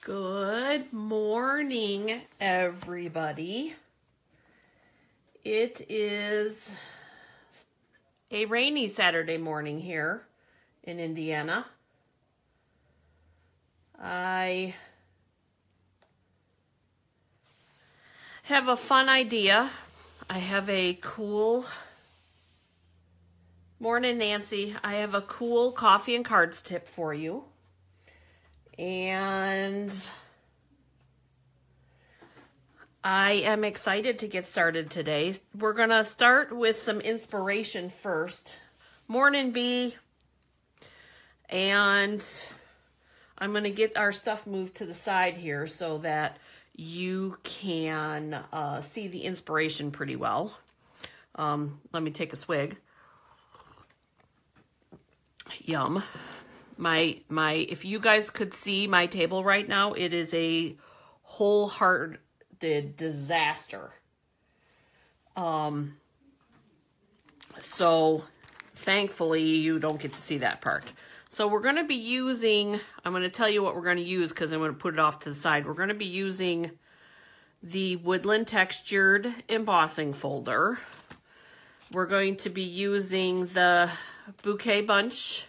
Good morning, everybody. It is a rainy Saturday morning here in Indiana. I have a fun idea. I have a cool... Morning, Nancy. I have a cool coffee and cards tip for you. And I am excited to get started today. We're going to start with some inspiration first. Morning, B. And I'm going to get our stuff moved to the side here so that you can see the inspiration pretty well. Let me take a swig. Yum. If you guys could see my table right now, it is a wholehearted disaster. So thankfully you don't get to see that part. So we're going to be using, I'm going to tell you what we're going to use because I'm going to put it off to the side. We're going to be using the Woodland Textured Embossing Folder. We're going to be using the Bouquet Bunch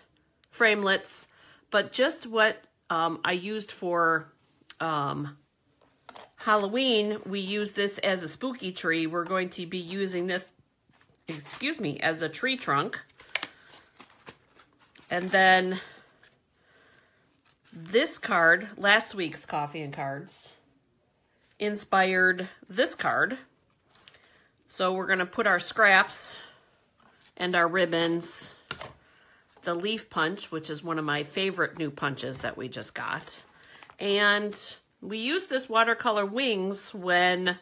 framelits, but just what I used for Halloween. We use this as a spooky tree. We're going to be using this, as a tree trunk. And then this card, last week's Coffee and Cards, inspired this card. So we're going to put our scraps and our ribbons, the leaf punch, which is one of my favorite new punches that we just got. And we used this watercolor wings when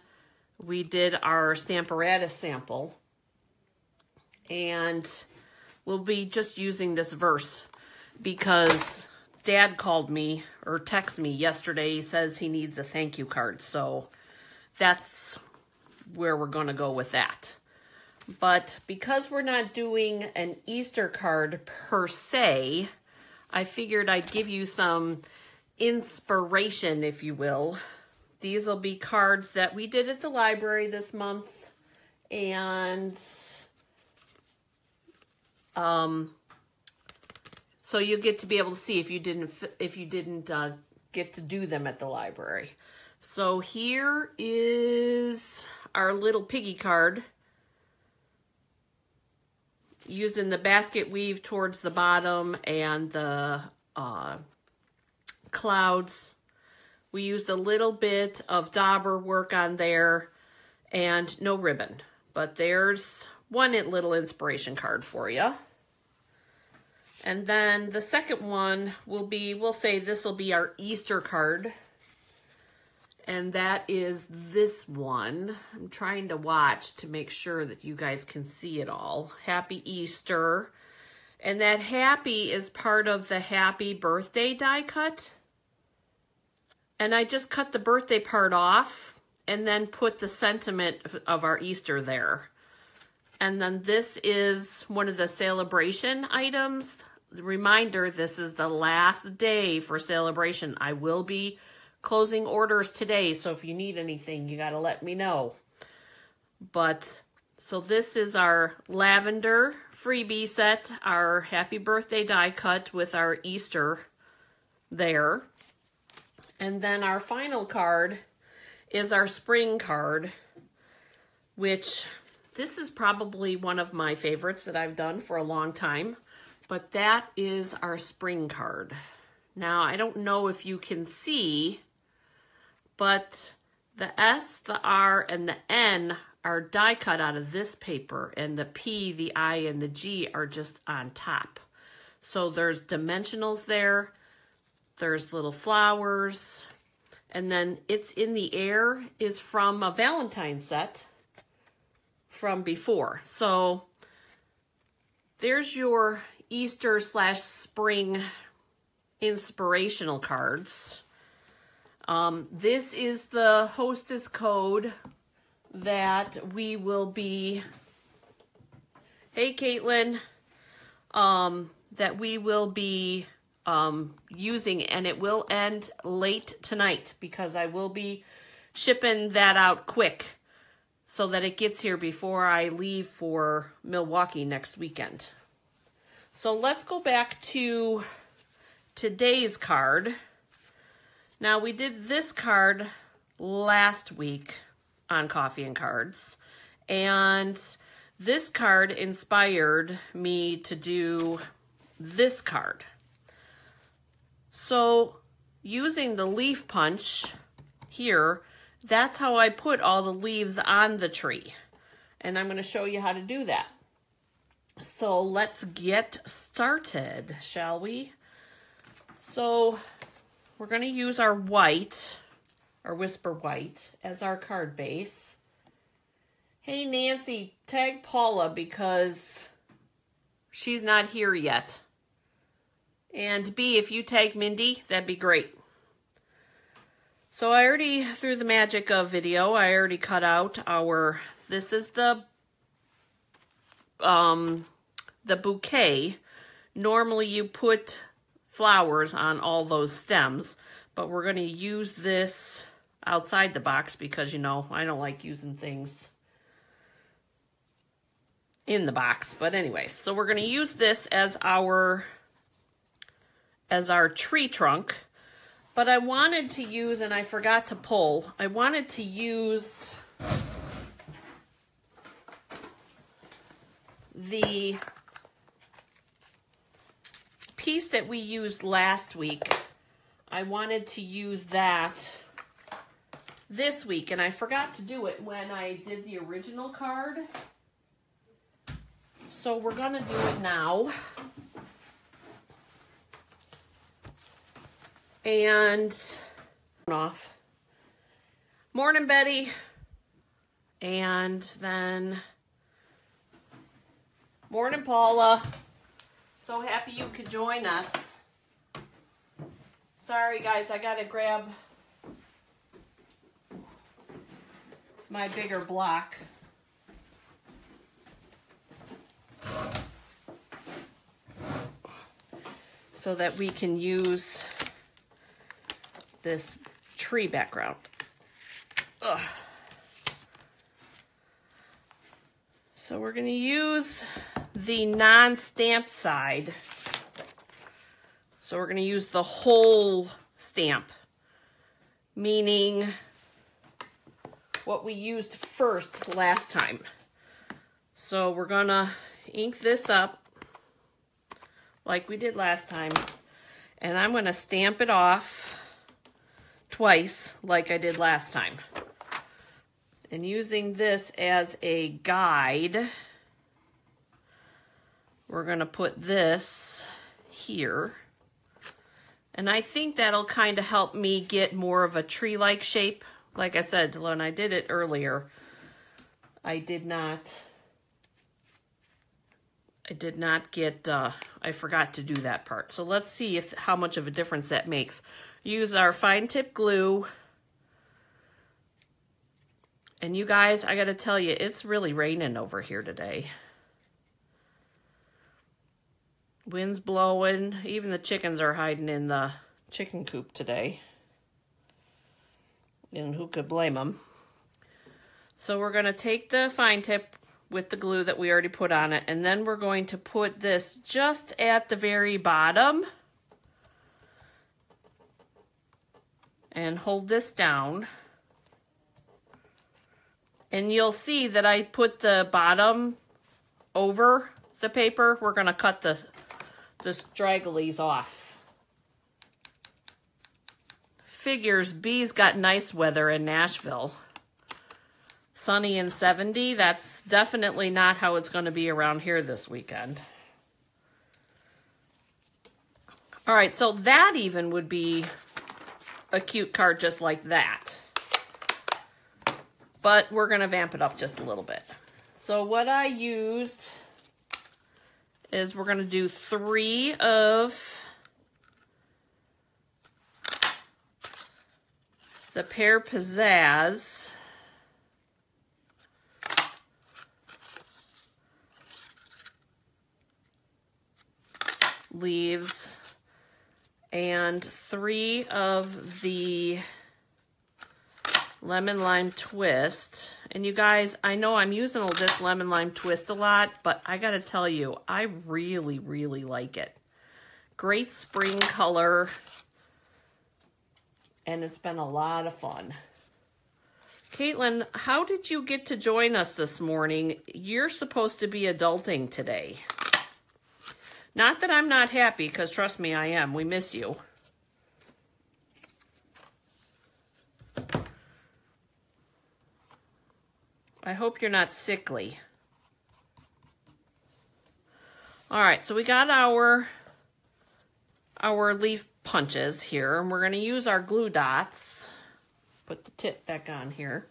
we did our Stamparatus sample. And we'll be just using this verse because Dad called me or texted me yesterday. He says he needs a thank you card. So that's where we're going to go with that. But because we're not doing an Easter card per se, I figured I'd give you some inspiration, if you will. These will be cards that we did at the library this month. And so you get to be able to see if you didn't get to do them at the library. So here is our little piggy card, using the basket weave towards the bottom and the clouds. We used a little bit of dauber work on there and no ribbon. But there's one little inspiration card for you. And then the second one will be, we'll say this will be our Easter card. And that is this one. I'm trying to watch to make sure that you guys can see it all. Happy Easter. And that happy is part of the happy birthday die cut. And I just cut the birthday part off and then put the sentiment of our Easter there. And then this is one of the celebration items. The reminder, this is the last day for celebration. I will be closing orders today, so if you need anything, you got to let me know. But so this is our lavender freebie set, our happy birthday die cut with our Easter there. And then our final card is our spring card, which this is probably one of my favorites that I've done for a long time, but that is our spring card. Now, I don't know if you can see, but the S, the R, and the N are die cut out of this paper, and the P, the I, and the G are just on top. So there's dimensionals there, there's little flowers, and then It's in the Air is from a Valentine set from before. So there's your Easter / spring inspirational cards. This is the hostess code that we will be, hey Caitlin, that we will be using, and it will end late tonight because I will be shipping that out quick so that it gets here before I leave for Milwaukee next weekend. So let's go back to today's card. Now, we did this card last week on Coffee and Cards, and this card inspired me to do this card. So using the leaf punch here, that's how I put all the leaves on the tree. And I'm going to show you how to do that. So let's get started, shall we? So we're going to use our white, our Whisper White, as our card base. Hey, Nancy, tag Paula because she's not here yet. And B, if you tag Mindy, that'd be great. So I already, through the magic of video, I already cut out our, this is the bouquet. Normally you put flowers on all those stems, but we're going to use this outside the box because, you know, I don't like using things in the box. But anyways, so we're going to use this as our tree trunk. But I wanted to use, and I forgot to pull, I wanted to use the piece that we used last week. I wanted to use that this week, and I forgot to do it when I did the original card. So we're going to do it now. And off. Morning, Betty. And then morning, Paula. So happy you could join us. Sorry, guys, I gotta grab my bigger block. So that we can use this tree background. Ugh. So we're going to use the non-stamped side. So we're going to use the whole stamp, meaning what we used first last time. So we're going to ink this up like we did last time, and I'm going to stamp it off twice like I did last time. And using this as a guide, we're going to put this here. And I think that'll kind of help me get more of a tree-like shape. Like I said, when I did it earlier, I did not get, I forgot to do that part. So let's see how much of a difference that makes. Use our fine tip glue. And you guys, I gotta tell you, it's really raining over here today. Wind's blowing. Even the chickens are hiding in the chicken coop today. And who could blame them? So we're gonna take the fine tip with the glue that we already put on it, and then we're going to put this just at the very bottom and hold this down. And you'll see that I put the bottom over the paper. We're going to cut the stragglies off. Figures B's got nice weather in Nashville. Sunny and 70. That's definitely not how it's going to be around here this weekend. All right, so that even would be a cute card just like that. But we're going to vamp it up just a little bit. So what I used is we're going to do 3 of the Pear Pizzazz leaves and 3 of the lemon lime twist. And you guys, I know I'm using this lemon lime twist a lot, but I gotta tell you, I really, really like it. Great spring color, and it's been a lot of fun. Caitlin, how did you get to join us this morning? You're supposed to be adulting today. Not that I'm not happy, because trust me, I am. We miss you. I hope you're not sickly. All right, so we got our leaf punches here, and we're going to use our glue dots. Put the tip back on here.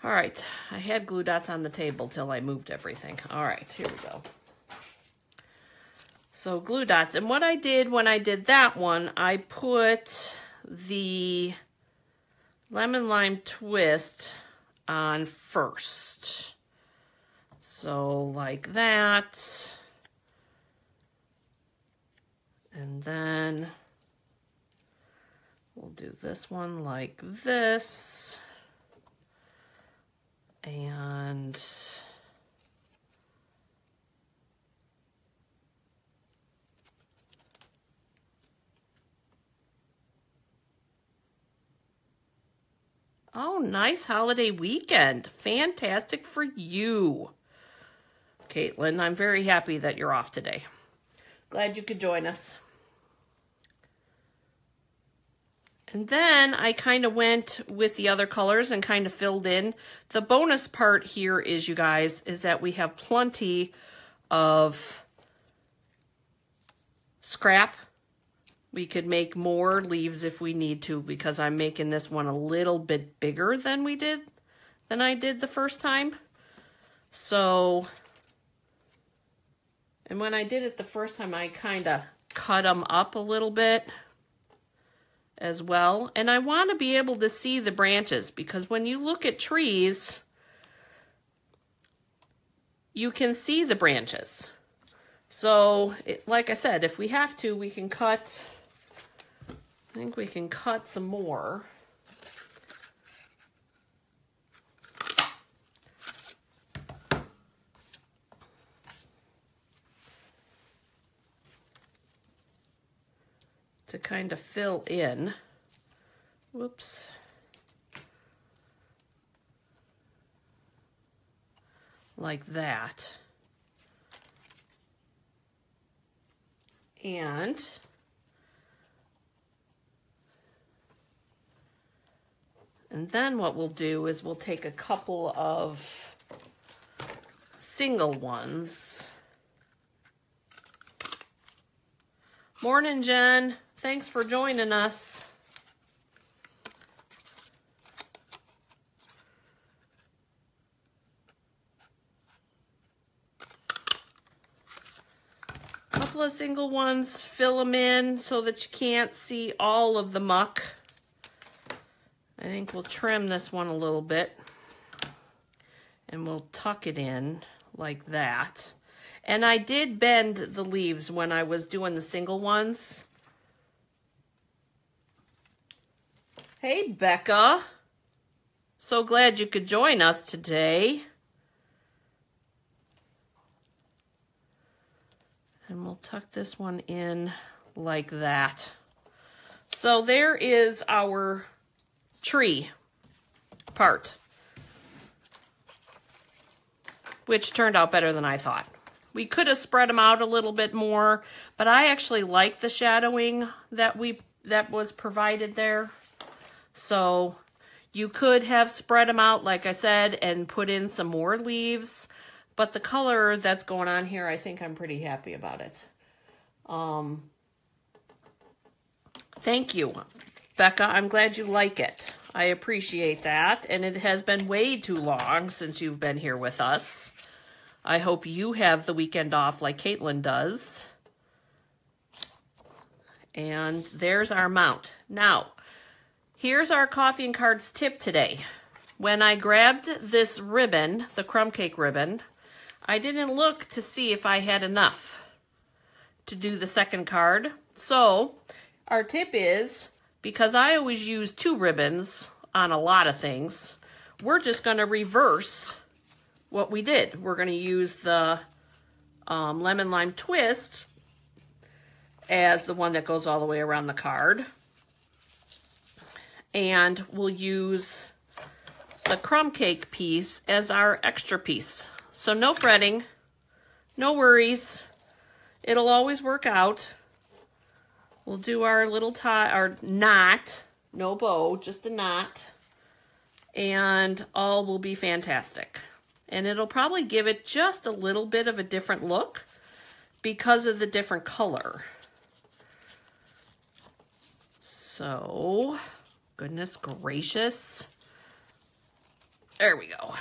All right, I had glue dots on the table till I moved everything. All right, here we go. So glue dots, and what I did when I did that one, I put the lemon lime twist on first. So like that. And then we'll do this one like this. And oh, nice holiday weekend. Fantastic for you, Caitlin. I'm very happy that you're off today. Glad you could join us. And then I kind of went with the other colors and kind of filled in. The bonus part here is, you guys, is that we have plenty of scrap. We could make more leaves if we need to, because I'm making this one a little bit bigger than I did the first time. So, and when I did it the first time, I kind of cut them up a little bit as well. And I want to be able to see the branches, because when you look at trees, you can see the branches. So, like I said, if we have to, we can cut, I think we can cut some more. To kind of fill in. Whoops. Like that. And then what we'll do is we'll take a couple of single ones. Morning, Jen. Thanks for joining us. Couple of single ones, fill them in so that you can't see all of the muck. I think we'll trim this one a little bit, and we'll tuck it in like that. And I did bend the leaves when I was doing the single ones. Hey, Becca. So glad you could join us today. And we'll tuck this one in like that. So there is our tree part, which turned out better than I thought. We could have spread them out a little bit more, but I actually like the shadowing that was provided there. So you could have spread them out, like I said, and put in some more leaves. But the color that's going on here, I think I'm pretty happy about it. Thank you, Becca. I'm glad you like it. I appreciate that. And it has been way too long since you've been here with us. I hope you have the weekend off like Caitlin does. And there's our mount. Now, here's our coffee and cards tip today. When I grabbed this ribbon, the crumb cake ribbon, I didn't look to see if I had enough to do the second card. So our tip is, because I always use 2 ribbons on a lot of things, we're just going to reverse what we did. We're going to use the lemon lime twist as the one that goes all the way around the card. And we'll use the crumb cake piece as our extra piece. So no fretting, no worries. It'll always work out. We'll do our little tie, our knot, no bow, just a knot, and all will be fantastic. And it'll probably give it just a little bit of a different look because of the different color. So, goodness gracious. There we go.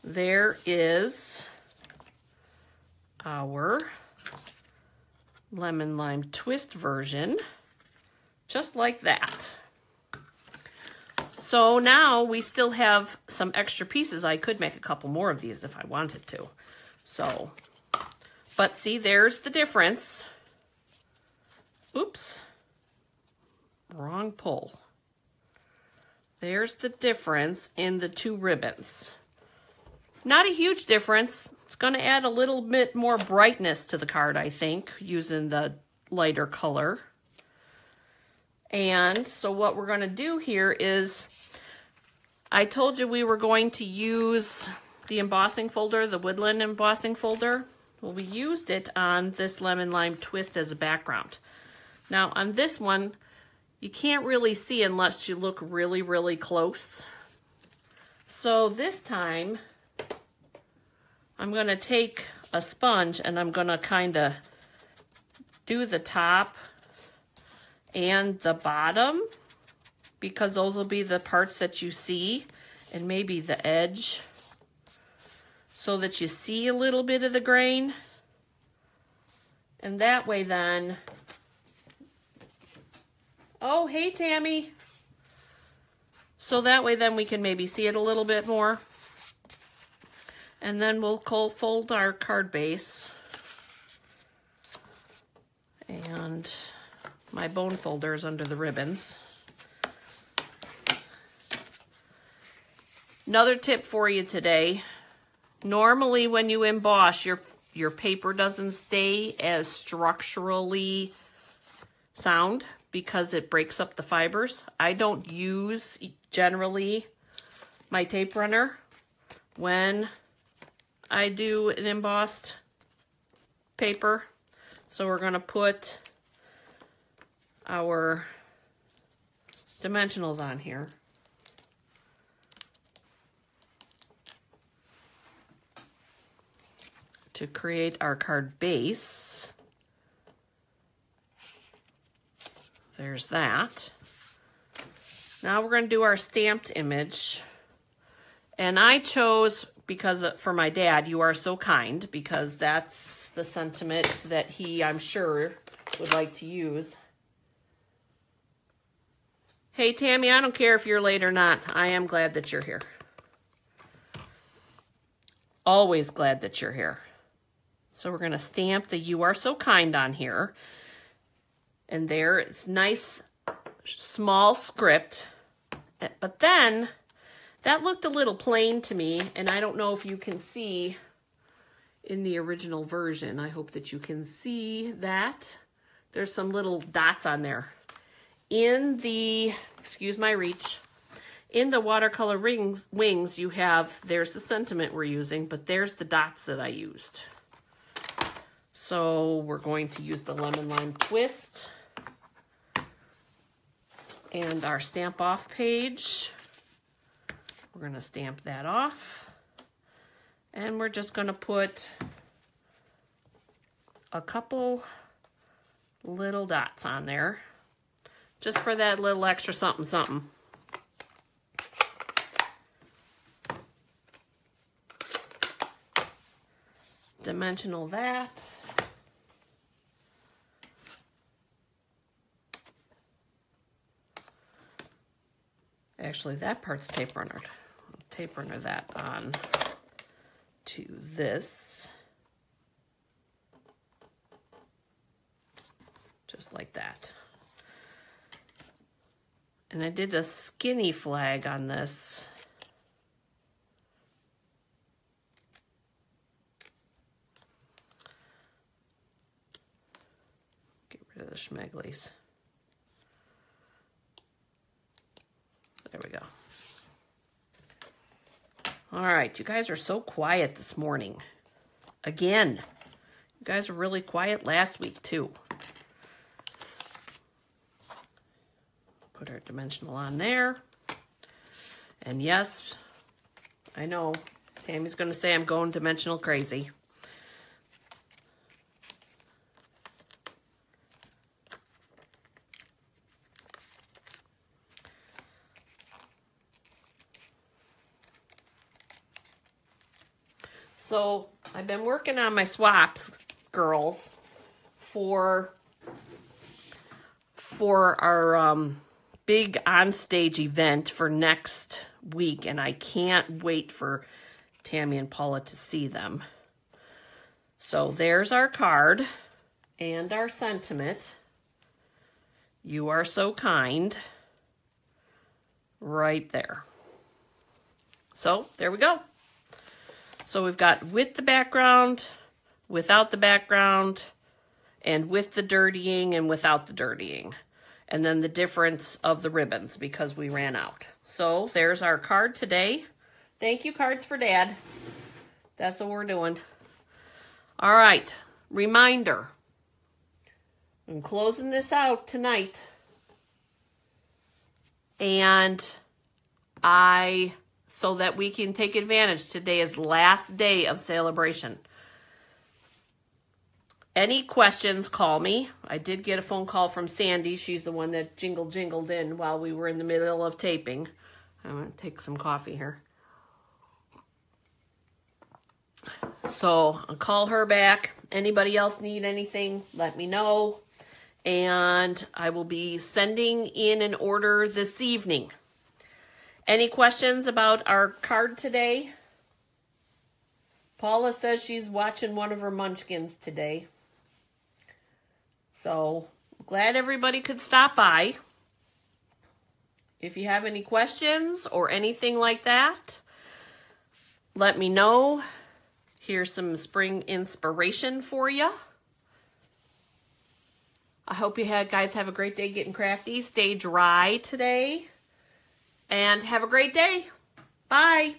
There is our lemon lime twist version, just like that. So now we still have some extra pieces. I could make a couple more of these if I wanted to. So, but see, there's the difference. Oops, wrong pull. There's the difference in the 2 ribbons. Not a huge difference. It's going to add a little bit more brightness to the card, I think, using the lighter color. And so what we're going to do here is, I told you we were going to use the embossing folder, the woodland embossing folder. Well, we used it on this lemon lime twist as a background. Now on this one, you can't really see unless you look really, really close. So this time, I'm going to take a sponge and I'm going to kind of do the top and the bottom, because those will be the parts that you see, and maybe the edge, so that you see a little bit of the grain. And that way then, oh, hey Tammy. So that way then we can maybe see it a little bit more. And then we'll fold our card base. And my bone folder is under the ribbons. Another tip for you today. Normally when you emboss, your paper doesn't stay as structurally sound because it breaks up the fibers. I don't use generally my tape runner when I do an embossed paper. So we're going to put our dimensionals on here. To create our card base. There's that. Now we're going to do our stamped image. And I chose, because for my dad, "You are so kind," because that's the sentiment that he, I'm sure, would like to use. Hey, Tammy, I don't care if you're late or not. I am glad that you're here. Always glad that you're here. So we're going to stamp the "You are so kind" on here. And there, it's nice, small script. But then, that looked a little plain to me, and I don't know if you can see in the original version. I hope that you can see that. There's some little dots on there. In the, excuse my reach, in the watercolor wings, you have, there's the sentiment we're using, but there's the dots that I used. So we're going to use the lemon lime twist and our stamp off page. We're going to stamp that off, and we're just going to put a couple little dots on there just for that little extra something something. Dimensional that. Actually, that part's tape runnered. Tape runner that on to this. Just like that. And I did a skinny flag on this. Get rid of the schmeglies. There we go. All right, you guys are so quiet this morning. Again, you guys were really quiet last week too. Put our dimensional on there. And yes, I know Tammy's going to say I'm going dimensional crazy. So I've been working on my swaps, girls, for our big onstage event for next week, and I can't wait for Tammy and Paula to see them. So there's our card and our sentiment. You are so kind. Right there. So there we go. So we've got with the background, without the background, and with the dirtying and without the dirtying. And then the difference of the ribbons because we ran out. So there's our card today. Thank you, Cards for Dad. That's what we're doing. All right, reminder. I'm closing this out tonight. And so that we can take advantage. Today is last day of celebration. Any questions, call me. I did get a phone call from Sandy. She's the one that jingled in while we were in the middle of taping. I'm going to take some coffee here. So I'll call her back. Anybody else need anything, let me know. And I will be sending in an order this evening. Any questions about our card today? Paula says she's watching one of her munchkins today. So, glad everybody could stop by. If you have any questions or anything like that, let me know. Here's some spring inspiration for you. I hope you guys have a great day getting crafty. Stay dry today. And have a great day. Bye.